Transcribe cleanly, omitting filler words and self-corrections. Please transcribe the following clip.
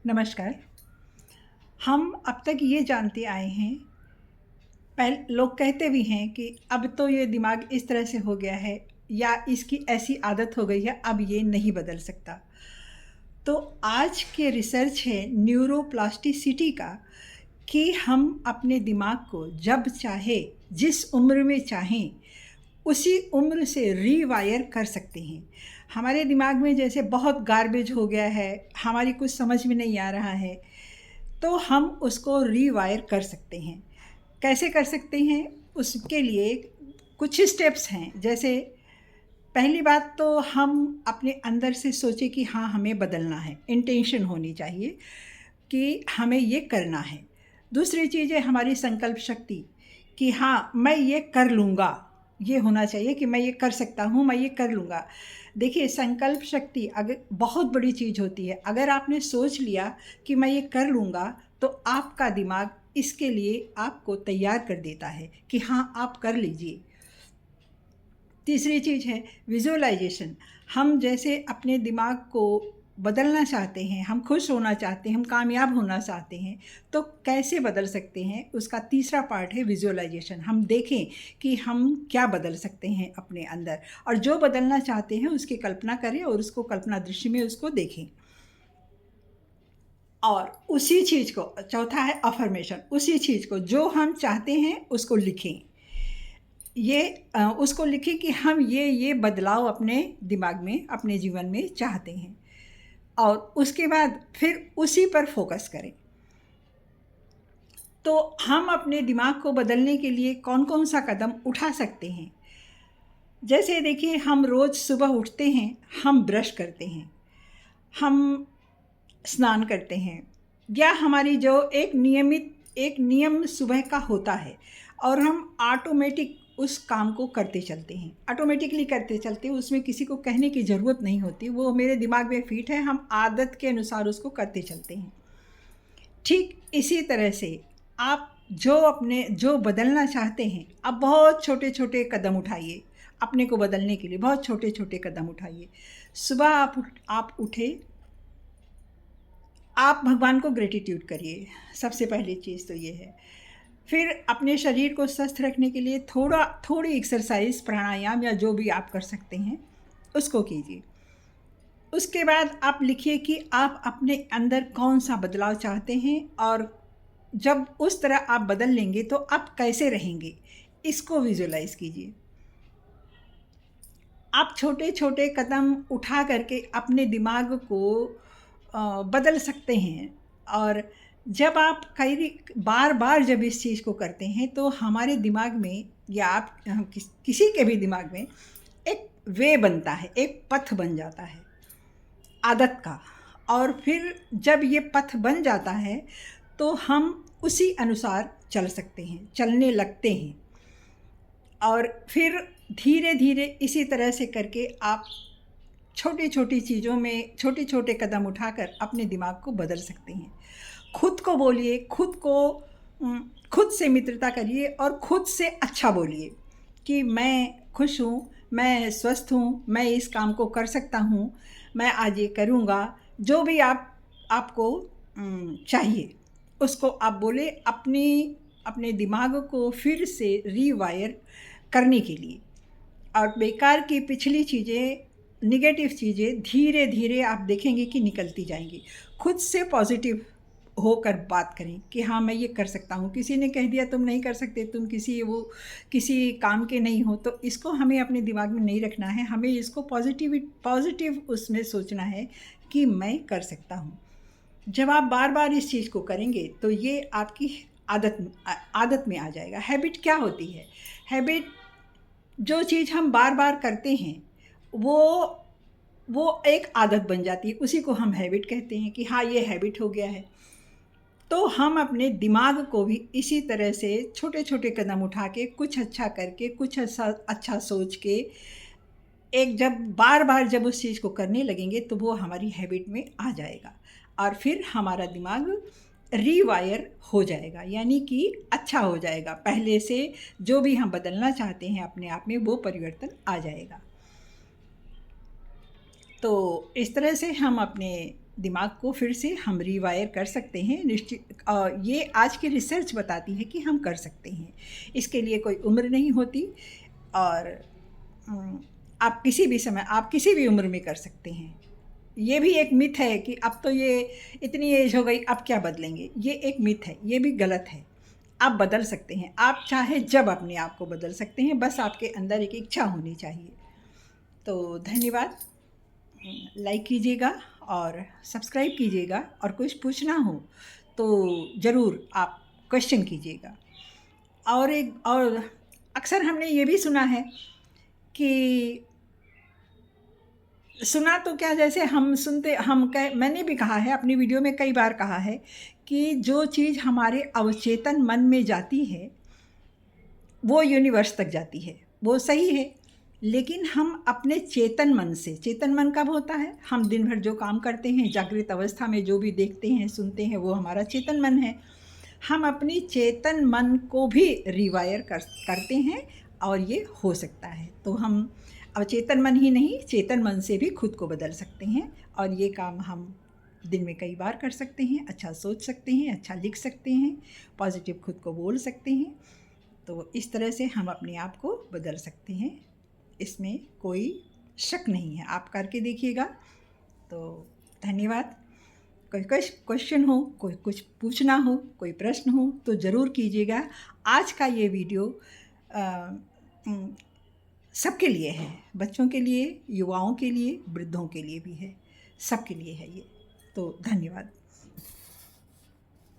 नमस्कार। हम अब तक ये जानते आए हैं, लोग कहते भी हैं कि अब तो ये दिमाग इस तरह से हो गया है या इसकी ऐसी आदत हो गई है, अब ये नहीं बदल सकता। तो आज के रिसर्च है न्यूरोप्लास्टिसिटी का कि हम अपने दिमाग को जब चाहे, जिस उम्र में चाहें, उसी उम्र से रीवायर कर सकते हैं। हमारे दिमाग में जैसे बहुत गार्बेज हो गया है, हमारी कुछ समझ में नहीं आ रहा है, तो हम उसको रीवायर कर सकते हैं। कैसे कर सकते हैं? उसके लिए कुछ स्टेप्स हैं। जैसे पहली बात तो हम अपने अंदर से सोचें कि हाँ, हमें बदलना है, इंटेंशन होनी चाहिए कि हमें ये करना है। दूसरी चीज़ है हमारी संकल्प शक्ति कि हाँ, मैं ये कर लूँगा। ये होना चाहिए कि मैं ये कर सकता हूँ, मैं ये कर लूँगा। देखिए, संकल्प शक्ति अगर बहुत बड़ी चीज़ होती है। अगर आपने सोच लिया कि मैं ये कर लूँगा, तो आपका दिमाग इसके लिए आपको तैयार कर देता है कि हाँ, आप कर लीजिए। तीसरी चीज़ है विजुअलाइजेशन। हम जैसे अपने दिमाग को बदलना चाहते हैं, हम खुश होना चाहते हैं, हम कामयाब होना चाहते हैं, तो कैसे बदल सकते हैं? उसका तीसरा पार्ट है विजुअलाइजेशन। हम देखें कि हम क्या बदल सकते हैं अपने अंदर, और जो बदलना चाहते हैं उसकी कल्पना करें और उसको कल्पना दृष्टि में उसको देखें। और उसी चीज़ को, चौथा है अफ़र्मेशन, उसी चीज़ को जो हम चाहते हैं उसको लिखें। उसको लिखें कि हम ये बदलाव अपने दिमाग में, अपने जीवन में चाहते हैं, और उसके बाद फिर उसी पर फोकस करें। तो हम अपने दिमाग को बदलने के लिए कौन-कौन सा कदम उठा सकते हैं? जैसे देखिए, हम रोज़ सुबह उठते हैं, हम ब्रश करते हैं, हम स्नान करते हैं, या हमारी जो एक नियम सुबह का होता है, और हम ऑटोमेटिक उस काम को करते चलते हैं, ऑटोमेटिकली करते चलते हैं, उसमें किसी को कहने की ज़रूरत नहीं होती, वो मेरे दिमाग में फिट है, हम आदत के अनुसार उसको करते चलते हैं। ठीक इसी तरह से आप जो बदलना चाहते हैं, आप बहुत छोटे-छोटे कदम उठाइए। अपने को बदलने के लिए बहुत छोटे-छोटे कदम उठाइए। सुबह आप उठे, आप भगवान को ग्रैटिट्यूड करिए, सबसे पहली चीज़ तो ये है। फिर अपने शरीर को स्वस्थ रखने के लिए थोड़ी एक्सरसाइज़, प्राणायाम या जो भी आप कर सकते हैं, उसको कीजिए। उसके बाद आप लिखिए कि आप अपने अंदर कौन-सा बदलाव चाहते हैं, और जब उस तरह आप बदल लेंगे तो आप कैसे रहेंगे, इसको विज़ुअलाइज़ कीजिए। आप छोटे-छोटे कदम उठा करके अपने दिमाग को बदल सकते हैं, और जब आप कई बार-बार जब इस चीज़ को करते हैं, तो हमारे दिमाग में, या आप किसी के भी दिमाग में एक वे बनता है, एक पथ बन जाता है आदत का। और फिर जब ये पथ बन जाता है, तो हम उसी अनुसार चल सकते हैं, चलने लगते हैं, और फिर धीरे-धीरे इसी तरह से करके आप छोटी-छोटी चीज़ों में छोटे-छोटे कदम उठाकर अपने दिमाग को बदल सकते हैं। खुद को बोलिए, खुद से मित्रता करिए, और खुद से अच्छा बोलिए कि मैं खुश हूँ, मैं स्वस्थ हूँ, मैं इस काम को कर सकता हूँ, मैं आज ये करूँगा। जो भी आपको चाहिए, उसको आप बोले, अपने दिमाग को फिर से रीवायर करने के लिए। और बेकार की पिछली चीज़ें, नेगेटिव चीज़ें धीरे-धीरे आप देखेंगे कि निकलती जाएँगी। खुद से पॉज़िटिव होकर बात करें कि हाँ, मैं ये कर सकता हूँ। किसी ने कह दिया तुम नहीं कर सकते, तुम किसी काम के नहीं हो, तो इसको हमें अपने दिमाग में नहीं रखना है। हमें इसको पॉज़िटिव उसमें सोचना है कि मैं कर सकता हूँ। जब आप बार-बार इस चीज़ को करेंगे, तो ये आपकी आदत में आ जाएगा। हैबिट क्या होती है? हैबिट, जो चीज़ हम बार-बार करते हैं, वो एक आदत बन जाती है, उसी को हम हैबिट कहते हैं कि हाँ, ये हैबिट हो गया है। तो हम अपने दिमाग को भी इसी तरह से छोटे-छोटे कदम उठा के, कुछ अच्छा करके, कुछ अच्छा सोच के, एक जब बार-बार जब उस चीज़ को करने लगेंगे, तो वो हमारी हैबिट में आ जाएगा, और फिर हमारा दिमाग रीवायर हो जाएगा, यानी कि अच्छा हो जाएगा। पहले से जो भी हम बदलना चाहते हैं अपने आप में, वो परिवर्तन आ जाएगा। तो इस तरह से हम अपने दिमाग को फिर से हम रिवायर कर सकते हैं। निश्चित ये आज की रिसर्च बताती है कि हम कर सकते हैं। इसके लिए कोई उम्र नहीं होती और आप किसी भी समय, आप किसी भी उम्र में कर सकते हैं। ये भी एक मिथ है कि अब तो ये इतनी एज हो गई, अब क्या बदलेंगे। ये एक मिथ है, ये भी गलत है। आप बदल सकते हैं, आप चाहे जब अपने आप को बदल सकते हैं, बस आपके अंदर एक इच्छा होनी चाहिए। तो धन्यवाद। लाइक कीजिएगा और सब्सक्राइब कीजिएगा, और कुछ पूछना हो तो ज़रूर आप क्वेश्चन कीजिएगा। और अक्सर हमने ये भी सुना है कि सुना तो क्या, जैसे हम सुनते मैंने भी कहा है, अपनी वीडियो में कई बार कहा है कि जो चीज़ हमारे अवचेतन मन में जाती है वो यूनिवर्स तक जाती है। वो सही है, लेकिन हम अपने चेतन मन से, चेतन मन कब होता है? हम दिन भर जो काम करते हैं, जागृत अवस्था में जो भी देखते हैं सुनते हैं, वो हमारा चेतन मन है। हम अपनी चेतन मन को भी रिवायर करते हैं और ये हो सकता है। तो हम अवचेतन मन ही नहीं, चेतन मन से भी खुद को बदल सकते हैं, और ये काम हम दिन में कई बार कर सकते हैं। अच्छा सोच सकते हैं, अच्छा लिख सकते हैं, पॉजिटिव खुद को बोल सकते हैं। तो इस तरह से हम अपने आप को बदल सकते हैं, इसमें कोई शक नहीं है। आप करके देखिएगा। तो धन्यवाद। कोई क्वेश्चन हो, कोई कुछ पूछना हो, कोई प्रश्न हो तो ज़रूर कीजिएगा। आज का ये वीडियो सबके लिए है, बच्चों के लिए, युवाओं के लिए, वृद्धों के लिए भी है, सबके लिए है ये। तो धन्यवाद।